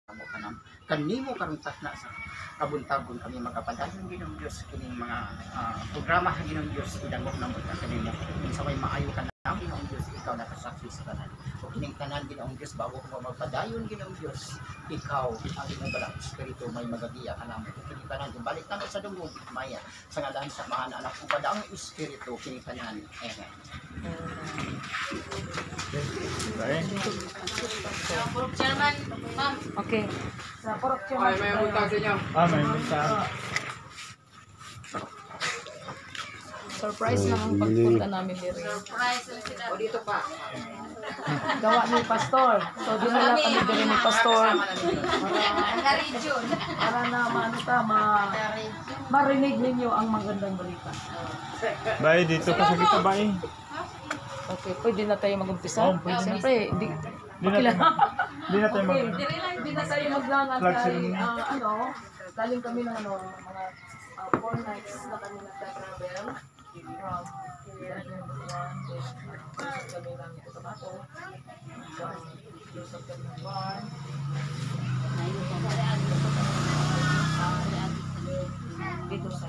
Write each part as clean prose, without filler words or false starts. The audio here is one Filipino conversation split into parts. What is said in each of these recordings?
mo kanam kanimo karon na sa kabuntagon kami magapadayon Ginoong Dios kining mga programa Ginoong Dios idangog namo kanimo sa may maayo ka na Ginoong Dios ikaw nakasaksi sa tanan o kining tanan Ginoong Dios bago ko magpadayon Ginoong Dios ikaw ang imong balang espiritu may magagiya kanamo kining tanan balik namo sa dungog maya sa ngalan sa mga anak ko padaang espiritu kining tanan amen. Purok chairman, ma'am. Okay. Sa purok chairman. May utang sa inyo. May utang. Surprise lang ang pagpunta namin dito. Surprise lang sila. O dito pa. Gawa ni Pastor. So, dinala kami dito ni Pastor. Naka-region. Para na marinig ninyo ang magandang balita. Bay, dito ka sa kita, bay. Okay, pwede na tayo mag-umpisa. Oh, pwede. Siyempre, Di na tayo mag... Hindi na tayo maglangat Flag kay, ceremony. galing kami ng mga 4 nights na kami nagta-travel from kami ng Cotabato, from Lusog kami ng Juan, dito sa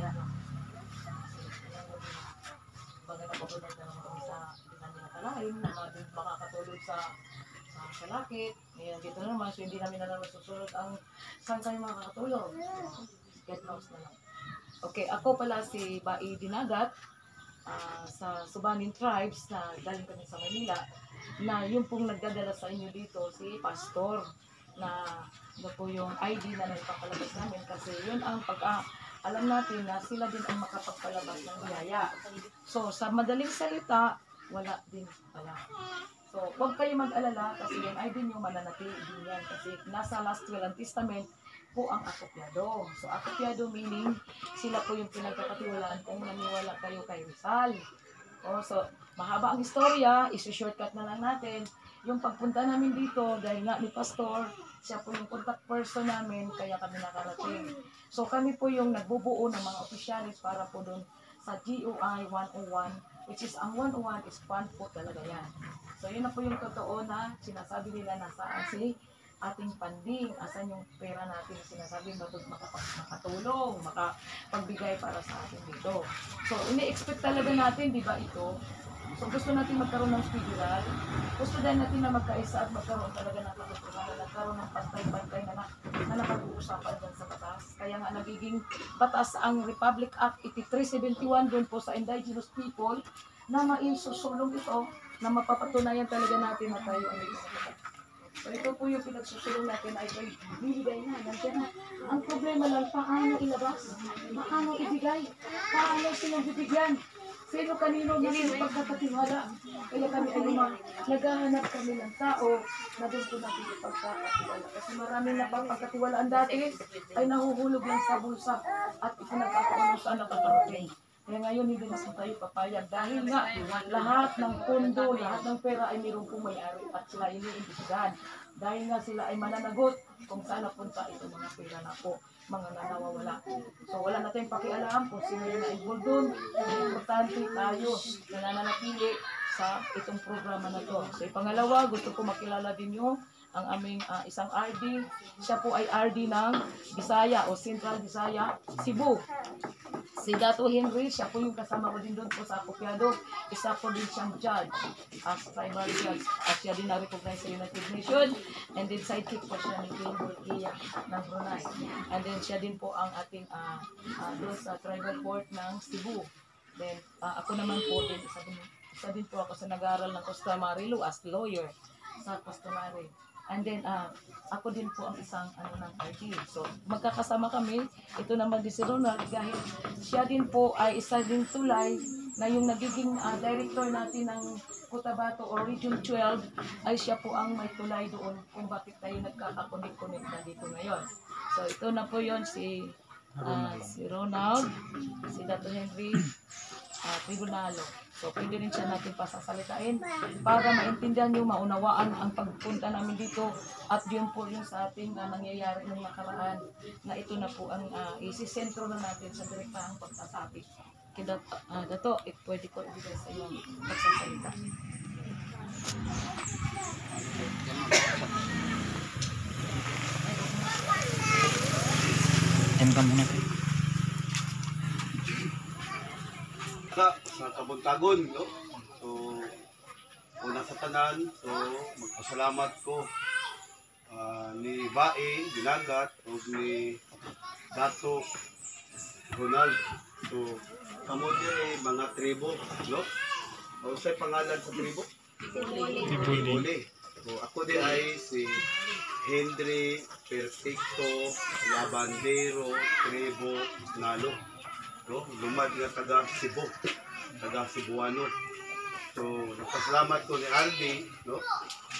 baga napapunod na naman kami sa pinanakalain na makakatulog sa salakit. Ngayon dito naman, so hindi namin na naman susunod ang saan kayo makakatulog. Get lost na lang. Okay, ako pala si Bai Dinagat sa Subanin Tribes na galing kami sa Manila na yung pong nagdadala sa inyo dito si Pastor na po yung ID na nagpapalabas namin kasi yun ang alam natin na sila din ang makapagpalabas ng biyaya. So, sa madaling salita, wala din pala. So, huwag kayo mag-alala kasi yung ID nyo mananatili din yan kasi nasa Last Will and Testament po ang akopiado. So, akopiado meaning sila po yung pinagkakatiwalaan kung naniwala kayo kay Rizal. So, mahaba ang istorya, isi-shortcut na lang natin. Yung pagpunta namin dito, dahil nga ni Pastor, siya po yung contact person namin, kaya kami nakarating. So, kami po yung nagbubuo ng mga opisyalis para po doon sa GUI 101, which is ang 101 is fund po talaga yan. So, yun na po yung totoo na sinasabi nila nasaan si ating funding, asan yung pera natin sinasabi makatulong, makapagbigay para sa atin dito. So, ini-expect talaga natin, di ba ito? So, gusto natin magkaroon ng federal, gusto din natin na magkaisa at magkaroon talaga ng katotohanan, nagkaroon ng pantay-pantay na napag-uusapan dyan sa batas. Kaya nga nagiging batas ang Republic Act 8371 doon po sa indigenous people na maisusulong ito na mapapatunayan talaga natin na tayo ang isa. So, ito po yung pinagsusulong natin ay bibigay na, nandiyan na. Ang problema lang, paano ilabas? Paano ibigay? Paano silang bibigyan? Sino kanino na sila pagkakatiwala? Kaya kami ay naghahanap kami ng tao na doon po natin ipagkakatiwala. Kasi maraming napapagkatiwalaan dati ay nahuhulog lang sa bulsa at ipinagkakaroon saan nakakarating. Kaya ngayon hindi na tayo papayag dahil nga lahat ng pondo, lahat ng pera ay mayroon pong may-ari at sila iniimbestigahan. Dahil nga sila ay mananagot kung saan napunta itong mga pera na po, mga nawawala. So wala na tayong pakialam kung sino yung na-involved doon. Importante tayo na nananatili sa itong programa na to. So pangalawa, gusto ko makilala din yung ang aming isang RD. Siya po ay RD ng Bisaya o Central Bisaya, Cebu. Si Dato Henry, siya po yung kasama ko din doon po sa akopiado. Isa po din siyang judge, as tribal judge. At siya din na-recognize sa United Nations. And then sidekick po siya ni King Burkiya ng Brunei. And then siya din po ang ating doon sa tribal court ng Cebu. Then ako naman po din, isa din po ako sa nag-aaral ng customary law as lawyer sa customary. And then, ako din po ang isang ng RD. So, magkakasama kami. Ito naman din si Ronald dahil siya din po ay isa din tulay na yung nagiging director natin ng Cotabato o Region 12 ay siya po ang may tulay doon kung bakit tayo nagkakakonek-connect na dito ngayon. So, ito na po yon si Ronald, si Dato Henry, Tribunalo. So, pwede rin siya natin pasasalitain para maintindihan nyo, maunawaan ang pagpunta namin dito at yun po yung sa ating nangyayari ng nakaraan na ito na po ang isisentro na natin sa direktahang pagsasabi. Kaya Dato, pwede ko ibigay sa iyo pagsasalita. Yan ka muna tayo. Sa Kabuntagon, no? So, una sa tanan, so magpasalamat ko ni Bae, Dinagat, o ni Dato Ronald. So, kamo din mga tribo, no? O sa'y pangalan sa tribo? Ibuli. So, ako din ay si Henry Perfecto Labandero Tribo Nalo. No? Lumad nga taga Cebu, taga Cebuano. So, nagpasalamat ko ni Ardi, no?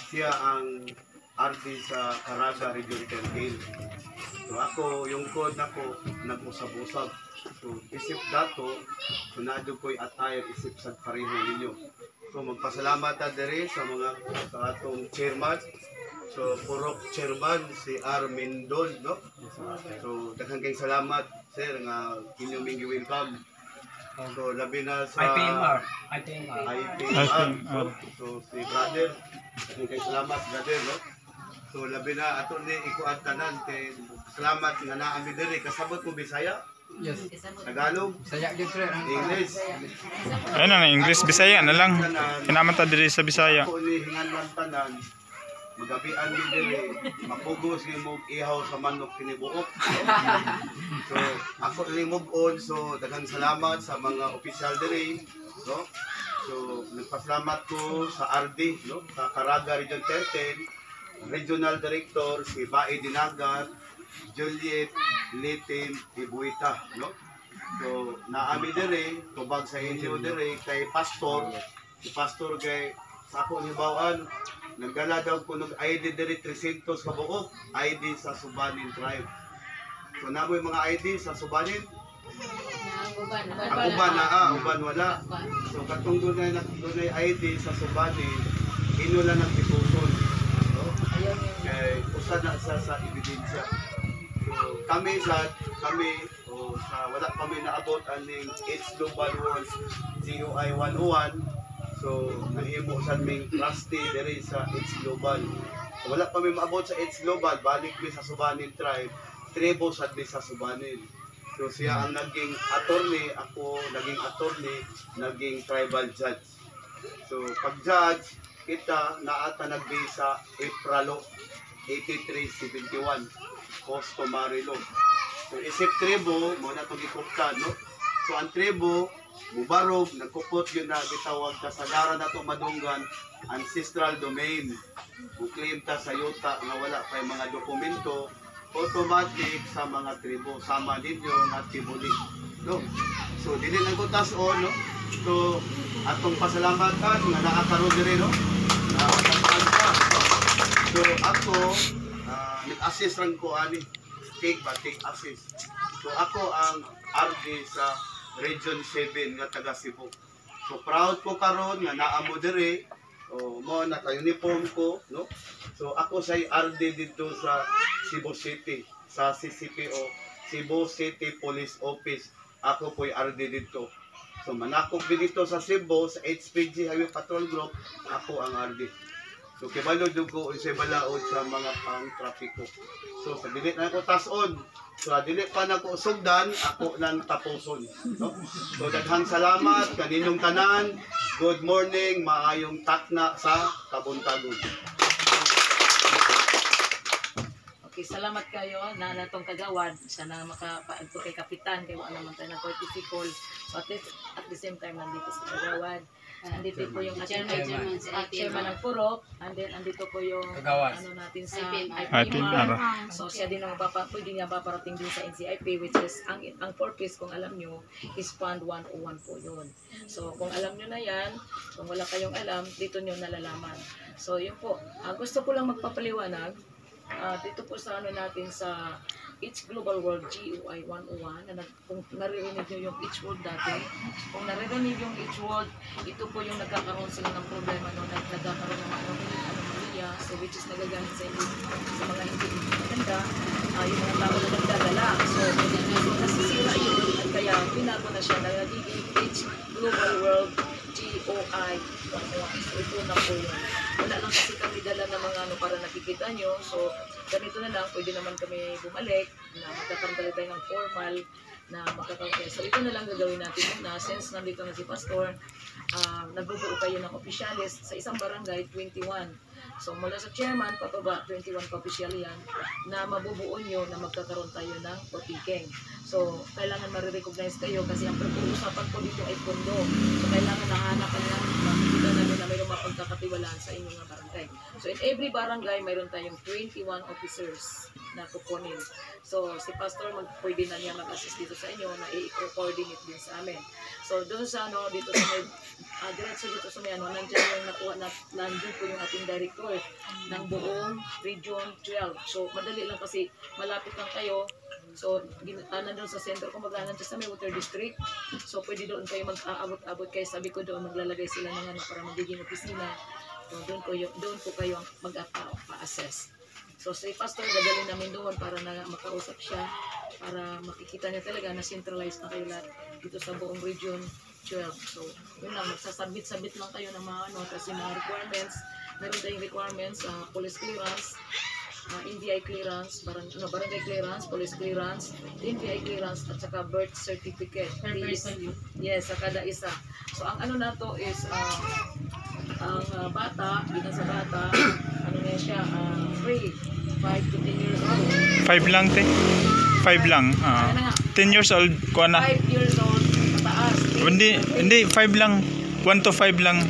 Siya ang Ardi sa Caraga Region 10. So, ako, yung code ako, nag-usab-usab. So, isip dato, sunado ko'y attire, isip sa pareho ninyo. So, magpasalamat na dere sa atong chairman. So, purok chairman, si Armin Don, no? So, daghang kayong salamat, sir, nga inyong mingi welcome. So, labi na sa IPMR. So, si brother, daghang kayong salamat, brother, no? So, labi na, ato ni ikuan tanan, kay salamat nga naami dere, kasabot mo Bisaya? Yes. Tagalog? Saya gyud sir. English? Ayun na, English, Bisaya na lang. Kinaman ta diri sa Bisaya. Ako ni hingan tanan, magabian din dire, mapugos ni mo ihaw sa manok kinibuok. So, ako ni move on, so daghang salamat sa mga opisyal dire, no? So, nagpasalamat ko sa RD, no? Sa Caraga Region 10, Regional Director si Bae Dinagat, Juliet Litin Ibuita, no? So, naami dire, tubag sa inyo dire kay pastor, si pastor kay sa ako ni Bawaan, nagdala daw ko ng ID dire 300 ka buok, ID sa Subanin tribe. So, namoy mga ID sa Subanin, ang uban na, uban wala. So, katong dunay ID sa Subanin, inula ng tituson. No? Kay usa na sa ebidensya. So, kami sa wala kami naabot aning It's Global World GUI 101. So, nahimo sa ming trustee diri sa It's Global. So, wala kami maabot sa It's Global, balik mi sa Subanin tribe, tribo sa sa Subanin. So, siya ang naging attorney, ako naging attorney, naging tribal judge. So, pag judge, kita naata nagbi sa Apralo 8371. Customary law. So, isip tribo, mo na itong ikuptan, no? So, ang tribo, mubarog, nagkupot yun na gitawag kasagaran na itong madunggan, ancestral domain. Claim ta sa yuta na wala pa yung mga dokumento, automatic sa mga tribo. Sama ninyo nga tibuli. No? So, dili lang ko tas-on, no? So, atong pasalamatan, nga nakakaroon din, no? Nakakaroon ka. So, ako, nag-assist lang ko ani take assist. So ako ang RD sa Region 7 nga taga Cebu. So proud ko karon nga naa mo dire mo naka-uniform ko, no? So ako say RD dito sa Cebu City, sa CCPO, Cebu City Police Office. Ako po'y RD dito. So manakop dito sa Cebu sa HPG Highway Patrol Group, ako ang RD. So, kibalod ko sa balaod sa mga pang-trafiko. So, sa dilit na ako tas-on. So, dilit pa na ko sugdan, ako nang tapuson. No? So, daghang salamat, kaninong tanan. Good morning, maayong takna sa Kabuntagon. Okay, salamat kayo na natong kagawad. Sana makapaagto kay Kapitan, kay wala naman tayo ng courtesy call. So, at the same time, nandito sa kagawad. Andito po yung chairman ng Purok, and then andito po yung ano natin sa IPMR. So siya din ang pwede niya paparating din sa NCIP, which is ang purpose, kung alam nyo, is Fund 101 po yun. So kung alam nyo na yan, kung wala kayong alam, dito nyo nalalaman. So yun po, gusto ko lang magpapaliwanag dito po sa ano natin sa It's Global World GUI 101, na kung naririnig nyo yung each word dati, kung naririnig yung each word, ito po yung nagkakaroon sila ng problema no, nagkakaroon ng anomalia, so which is nagagamit sa mga hindi maganda, yung mga tao na nagdadala. So nasisira yun, at kaya binago na siya, nagiging It's Global World GUI 101. So ito na po yun. Wala lang kasi kami idala ng mga ano para nakikita nyo. So, ganito na lang, pwede naman kami bumalik na magkakaroon tayo ng formal na magkakaroon. So, ito na lang gagawin natin muna. Since nandito na si Pastor, nagbubuo kayo ng opisyalis sa isang barangay, 21. So, mula sa chairman, pababa, 21 ka-opisyal yan, na mabubuo nyo na magkakaroon tayo ng botiking. So, kailangan marirecognize kayo kasi ang pag-uusapan ko dito ay pondo. So, kailangan nahanapan lang, makikita namin na mayroong mapagkakatiwalaan sa inyong mga barangay. So, in every barangay, mayroon tayong 21 officers na kukunin. So, si Pastor, pwede na niya mag-assist dito sa inyo na i-coordinate din sa amin. So, doon sa ano, dito sa may, diretso dito sa may ano, nandiyan yung nakuha, nandiyan po yung ating director ng buong Region 12. So, madali lang kasi malapit lang kayo. So, nandun sa center, kung maglanan sa may water district. So, pwede doon kayo mag-aabot-abot kayo. Sabi ko doon, maglalagay sila ng ano para magiging opisina. So, doon po kayo mag-assess. So, si Pastor, dadalhin namin doon para na makausap siya, para makikita niya talaga na centralized na kayo lahat dito sa buong Region 12. So, yun lang, magsasabit-sabit lang kayo ng mga ano, kasi mga requirements, meron tayong requirements, police clearance, NBI clearance, barangay clearance, police clearance, NBI clearance, at saka birth certificate. Yes, sa kada isa. So, ang ano na to is, ang bata, bilang sa bata, ano na siya, free, 5 to 10 years old. 5 lang, te. 5 lang. 10 years old, kuha na. 5 years old, mataas. Hindi, 5 lang. 1 to 5 lang.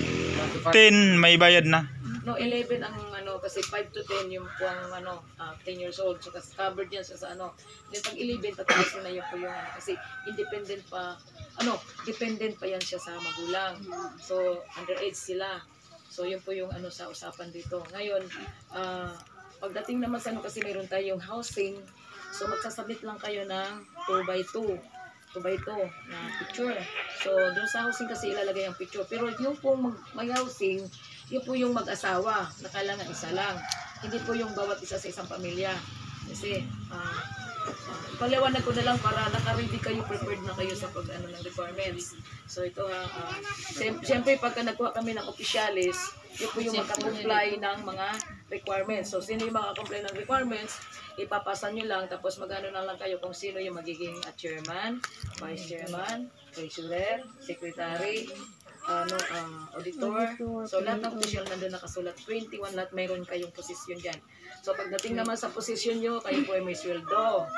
10, may bayad na. No, 11 ang ano, kasi 5 to 10 yung puwang ano, 10 years old. So, kasi covered yan siya sa ano. Then, pag 11, pataas na yun po yung ano, kasi independent pa, dependent pa yan siya sa magulang. So, underage sila. So, yun po yung ano sa usapan dito. Ngayon, pagdating naman sa ano, kasi meron tayong housing, so magsasubmit lang kayo ng 2x2 na picture. So, doon sa housing kasi ilalagay ang picture. Pero yung pong may housing, yun po yung mag-asawa, na kailangan isa lang. Hindi po yung bawat isa sa isang pamilya. Kasi, paliwanag ko na lang para naka-ready kayo, prepared na kayo sa pag-ano ng requirements. So ito siyempre pagka nagkuha kami ng opisyalis, yun po yung magka-comply ng mga requirements. So sino yung makaka-comply ng requirements, ipapasa nyo lang, tapos mag-ano na lang kayo kung sino yung magiging chairman, vice chairman, treasurer, secretary, auditor. So lahat ng posisyon nandun nakasulat, 21 lahat mayroon kayong posisyon dyan. So pagdating naman sa posisyon nyo, kayo po ay may sweldo.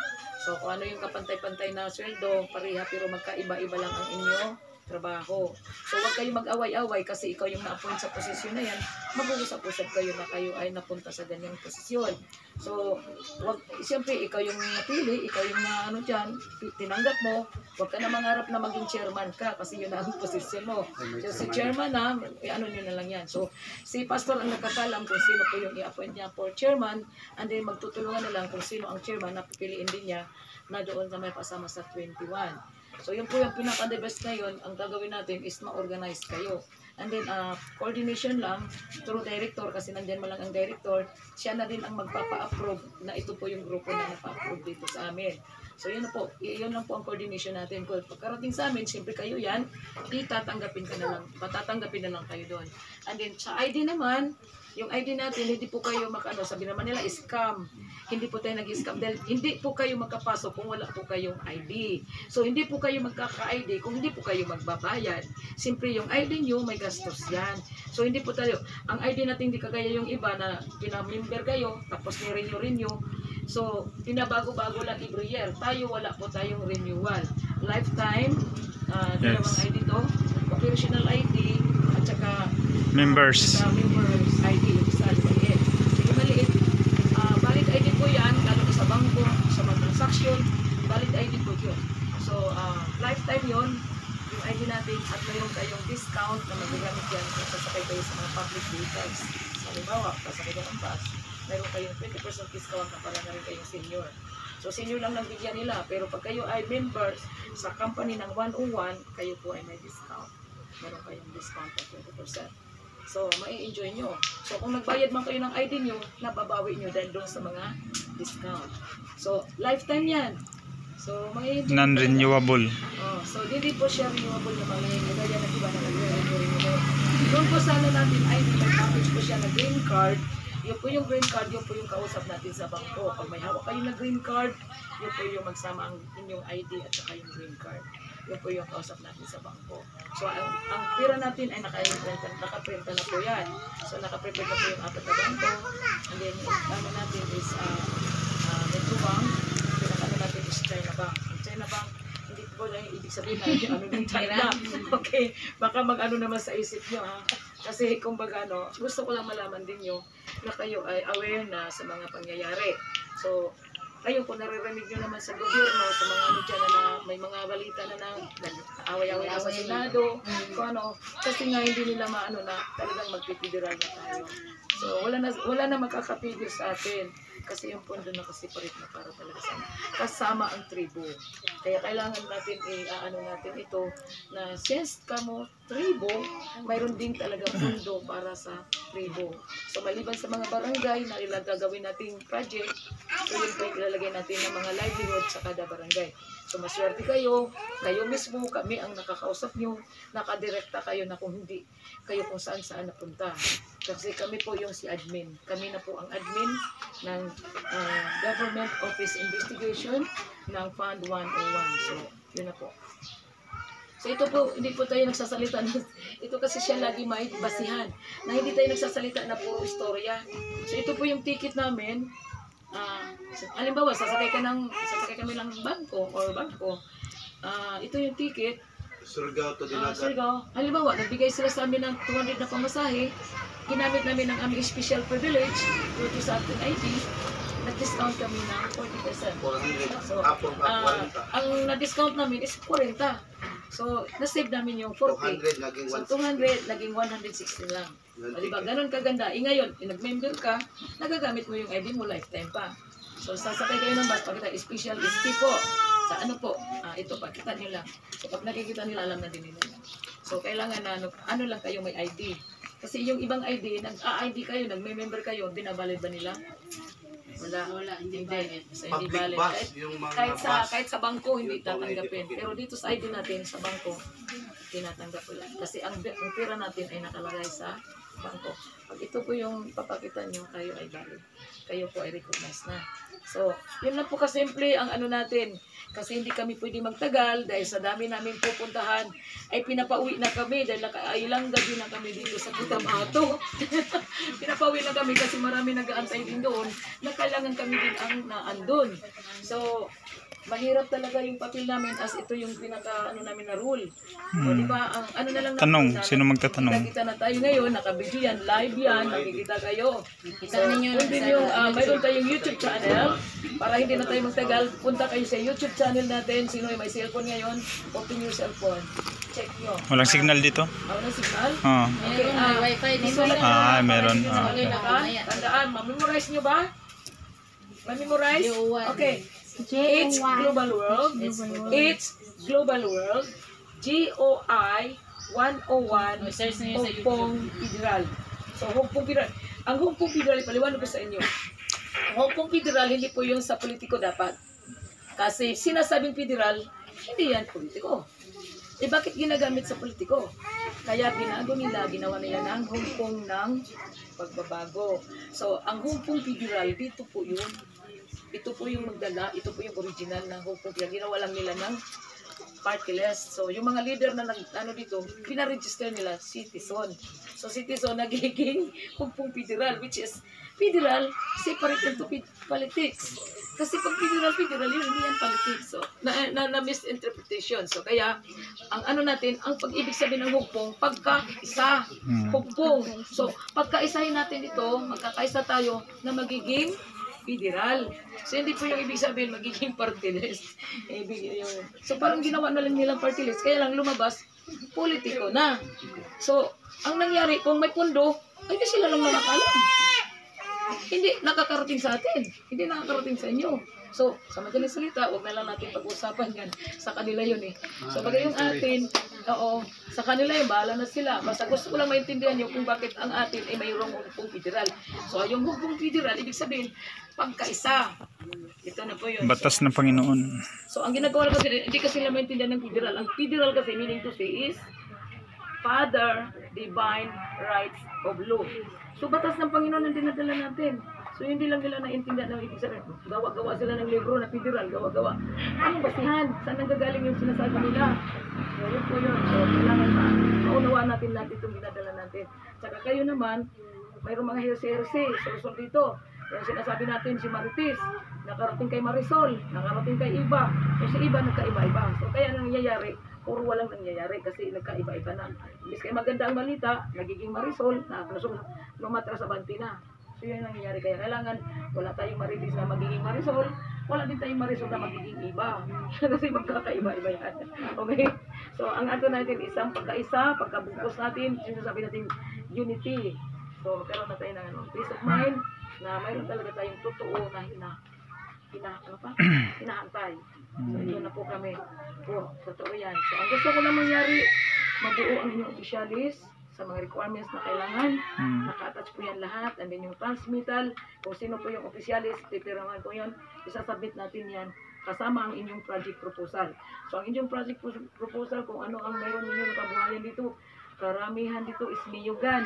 So kung ano yung kapantay-pantay na sweldo, pareha pero magkaiba-iba lang ang inyo trabaho. So huwag kayo mag-away-away kasi ikaw yung na-appoint sa posisyon na yan, mag-uusap-usap kayo na kayo ay napunta sa ganyang posisyon. So, siyempre ikaw yung napili, ikaw yung na ano dyan, tinanggap mo, huwag ka na mangarap na maging chairman ka kasi yun na ang posisyon mo. So, si chairman na, ano nyo na lang yan. So, si pastor ang nakakalam kung sino po yung i-appoint niya for chairman, and then magtutulungan na lang kung sino ang chairman na pipiliin din niya na doon na may pasama sa 21. So, yun po yung pinaka-the best ngayon. Ang gagawin natin is ma-organize kayo. And then, coordination lang through director kasi nandiyan mo lang ang director. Siya na din ang magpapa-approve na ito po yung grupo na napa-approve dito sa amin. So, yun na po. Yun lang po ang coordination natin. Kung pagkarating sa amin, siyempre kayo yan, itatanggapin ka na lang. Patatanggapin na lang kayo doon. And then, sa ID naman, yung ID natin, hindi po kayo sabi naman nila, scam. Hindi po tayo nag-scam dahil hindi po kayo magkapasok kung wala po kayong ID. So, hindi po kayo magkaka-ID kung hindi po kayo magbabayad. Siyempre, yung ID nyo, may gastos yan. So, hindi po tayo, ang ID natin hindi kagaya yung iba na pinamember kayo, tapos ni-renew. So, pinabago-bago lang every year. Tayo, wala po tayong renewal. Lifetime, dalawang ID to, operational ID, at saka Members. members ID, yung isa maliit. Sige maliit, valid ID po yan, lalo na sa bangko, sa mga transaction, valid ID po yun. So, lifetime yun, yung ID natin, at mayroon kayong discount na magagamit yan kung sasakay kayo sa mga public vehicles. Halimbawa, sasakay kayo ng bus, mayroon kayong 20% discount na para na rin kayong senior. So, senior lang bigyan nila, pero pag kayo ay members sa company ng 101, kayo po ay may discount. Meron kayong discount ng 20%. So, mai-enjoy nyo. So, kung nagbayad man kayo ng ID nyo, nababawi nyo dahil doon sa mga discount. So, lifetime yan. So, mai-enjoy. Non-renewable. So, hindi po siya renewable na mga kaya na iba na nag-renew. Doon po sana natin ID, may package po siya na green card. Yun po yung green card, yun po yung kausap natin sa bangko. Pag may hawak kayo na green card, yun po yung magsama ang inyong ID at saka yung green card. Yun po yung kausap natin sa bangko. So, ang pera natin ay nakaprenta na po yan. So, nakaprepare na po yung 4 na bangko. And then, ano natin is Metro Bank. Pinakano natin is China Bank. Ang China Bank, hindi po lang ibig sabihin na ano ng China. Okay, baka mag-ano naman sa isip nyo ha. Kasi kumbaga gusto ko lang malaman din nyo na kayo ay aware na sa mga pangyayari. So, kayo kung naririnig nyo naman sa gobyerno, sa mga ano dyan na may mga balita na away-away na sa Senado, kung ano, kasi nga hindi nila maano na talagang magpipideral na tayo. So, wala na makakapigil sa atin. Kasi yung pondo nakasiparit na para talaga kasama ang tribo. Kaya kailangan natin i-ano natin ito na since kamo tribo, mayroon din talaga pondo para sa tribo. So maliban sa mga barangay na gagawin nating project, so yun po ilalagay natin ng mga livelihood sa kada barangay. So maswerte kayo mismo, kami ang nakakausap nyo, nakadirekta kayo na kung hindi kayo kung saan napunta. Kasi kami po yung si admin. Kami na po ang admin ng Government Office Investigation ng Fund 101. So, yun na po. So, ito po, hindi po tayo nagsasalita. Ito kasi siya lagi may basihan. Na hindi tayo nagsasalita na puro istorya. So, ito po yung ticket namin. Halimbawa, sasakay kami ng bangko. Ito yung ticket. Surigao to Dinagat. Surigao. Halimbawa, nagbigay sila sa amin ng 200 na pamasahe. Ginamit namin ang aming special privilege dito sa ating ID. Nag-discount kami ng 40%. 400. So, Apple pa 40. ang na-discount namin is 40. So, na-save namin yung 40. 200 naging So, 200, 160. naging 160 lang. Yun, O, diba? Ganun kaganda. Ngayon, nag-member ka, nagagamit mo yung ID mo lifetime pa. So, sasakay kayo ng bus, pagkita special is po. Sa ano po? Ito, pagkita nyo lang. So, pag nakikita nila, alam na din nila. So, kailangan na, ano lang kayo may ID. Kasi yung ibang ID, nag-ID kayo, nagme-member kayo, binabalid ba nila? Wala, hindi valid. So, hindi Public valid. bus, yung mga Kahit sa bangko, hindi Yung pang tatanggapin. ID. Pero dito sa ID natin, sa bangko, tinatanggap ko lang. Kasi ang pera natin ay nakalagay sa bangko. Pag ito po yung papakita nyo, kayo ay valid. Kayo po ay recognized na. So, yun lang po kasimple ang ano natin. Kasi hindi kami pwede magtagal dahil sa dami namin pupuntahan ay pinapauwi na kami dahil nakailang gabi na kami dito sa Cotabato. Pinapauwi na kami kasi marami nag-aantay din doon na kailangan kami din ang naandun. So, mahirap talaga yung papel namin as ito yung pinaka namin na rule. O di ba ang ano na lang Tanong, natin, sino magtatanong? Kita na tayo ngayon, naka-video yan, live yan, makikita kayo. Kita ninyo Kung din yung mayroon tayong YouTube channel para hindi na tayo magtagal, punta kayo sa YouTube channel natin. Sino yung may cellphone ngayon? Open your cellphone. Check nyo. Walang signal dito? Walang signal? Oo. Okay, May wifi dito. sulat nyo Ah, na, meron. para hindi nyo Okay. tandaan, mamemorize nyo ba? Mamemorize? Okay. It's global world. It's global world. GOI 101 Search niyo sa YouTube. Hong Kong Federal. So, Hong Kong Federal. Ang Hong Kong Federal, ipaliwanag ko sa inyo. Ang Hong Kong Federal, hindi po yung sa politiko dapat. Kasi sinasabing federal, hindi yan politiko. Eh bakit ginagamit sa politiko? Kaya binago nila, ginawa nila ng Hong Kong ng pagbabago. So, ang Hong Kong Federal, dito po yun. Ito po yung magdala, ito po yung original ng Hong Kong Federal. Ginawa lang nila ng party list. So, yung mga leader na dito, pinaregister nila citizen. So, citizen nagiging Hong Kong Federal, which is federal, separate into politics. Kasi pag federal, yun, hindi yan politics. So, na-misinterpretation. So, kaya, ang ano natin, ang pag-ibig sabihin ng Hong Kong, pagkaisa. Hong Kong. So, pagkaisahin natin ito, magkakaisa tayo na magiging federal. So, hindi po yung ibig sabihin magiging party list. So, parang ginawa na lang nilang party list. Kaya lang lumabas, politiko na. So, ang nangyari, kung may pundo, ay di sila lang nakakalam. Hindi nakakarating sa atin. Hindi nakakarating sa inyo. So, sa madaling salita, huwag na lang natin pag-usapan yan. Sa kanila yun eh. So, bagay yung atin, sa kanila yun, bahala na sila. Basta gusto ko lang maintindihan nyo kung bakit ang atin ay mayroong Hong Kong Federal. So, yung Hong Kong Federal, ibig sabihin, pagkaisa. Ito na po yun. Batas ng Panginoon. So, ang ginagawa kasi, hindi kasi nila maintindihan ng federal. Ang federal kasi, meaning to say is, Father, Divine Rights of Law. So batas ng Panginoon ang dinadala natin. So hindi lang nila naintindihan ng ibig sabihin. Gawa-gawa sila ng libro na federal, gawa-gawa. Anong basihan? Saan nanggagaling yung sinasabi nila? So yun po yun. So kailangan maunawaan natin lahat itong dinadala natin. Tsaka kayo naman, mayroong mga hersey-hersey. So dito, yung sinasabi natin si Marites, nakarating kay Marisol, nakarating kay Iba. So si Iba nagkaiba-iba. So kaya nangyayari, puro walang nangyayari kasi nagkaiba-iba na. Imbis kaya maganda ang balita, nagiging Marisol, na lumatra sa banti na. So yun ang nangyayari. Kaya kailangan wala tayong Marites na magiging Marisol, wala din tayong Marisol na magiging Iba. Kasi magkakaiba-iba yan. Okay? So ang ato natin isang pagkaisa, pagkabukos natin, sinasabi natin unity. So magkaroon na tayo ng peace of mind na mayroon talaga tayong totoo na hinahantay. So ito na po kami. Po, totoo yan. So ang gusto ko lang mangyari, mabuo ang inyong officialis sa mga requirements na kailangan. Naka-attach po yan lahat. And then yung transmittal, kung sino po yung officialis, pipiraman po yun. Isasubmit natin yan kasama ang inyong project proposal. So ang inyong project proposal, kung ano ang mayroon ninyo na kabuhayan dito, karamihan dito is niyugan.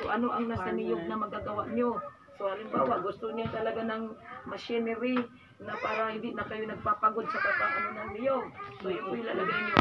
So ano ang nasa niyog na magagawa nyo? So halimbawa, gusto niya talaga ng machinery na para hindi na kayo nagpapagod sa kakaano ng niyog. So yun po ilalagay nyo.